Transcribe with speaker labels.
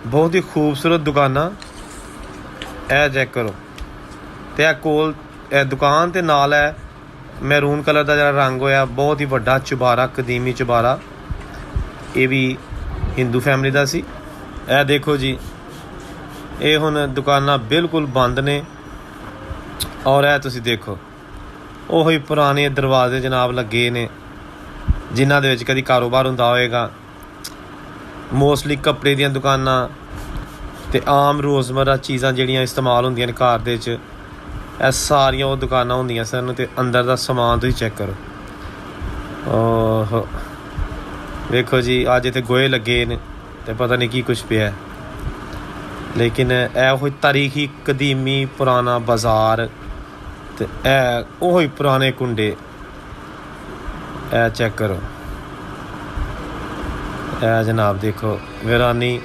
Speaker 1: बहुत ही खूबसूरत दुकाना। ए चेक करो। तो यह कोल दुकान के नाल है मैरून कलर का जो रंग होया, बहुत ही वड्डा चुबारा, कदीमी चुबारा। ये भी हिंदू फैमिली का सी। ए देखो जी, ये हुण दुकाना बिल्कुल बंद ने। और यह तुसी देखो ਉਹੀ पुराने दरवाजे जनाब लगे ने, जिन्हां दे विच कदी कारोबार हुंदा होएगा। मोस्टली कपड़े दीयां दुकानां ते आम रोज़मर्रा चीज़ां जिहड़ियां इस्तेमाल हुंदियां ने घर दे च, ਇਹ ਸਾਰੀਆਂ ਉਹ ਦੁਕਾਨਾਂ ਹੁੰਦੀਆਂ ਸਨ। ਤੇ ਅੰਦਰ ਦਾ ਸਮਾਨ ਤੁਸੀਂ ਚੈੱਕ ਕਰੋ। ਓਹ ਵੇਖੋ ਜੀ, ਅੱਜ ਇੱਥੇ ਗੋਹੇ ਲੱਗੇ ਨੇ ਤੇ ਪਤਾ ਨਹੀਂ ਕੀ ਕੁਛ ਪਿਆ। ਲੇਕਿਨ ਇਹ ਉਹ ਤਾਰੀਖੀ ਕਦੀਮੀ ਪੁਰਾਣਾ ਬਾਜ਼ਾਰ ਤੇ ਇਹ ਉਹ ਹੀ ਪੁਰਾਣੇ ਕੁੰਡੇ। ਇਹ ਚੈੱਕ ਕਰੋ। ਇਹ ਜਨਾਬ ਦੇਖੋ ਵੀਰਾਨੀ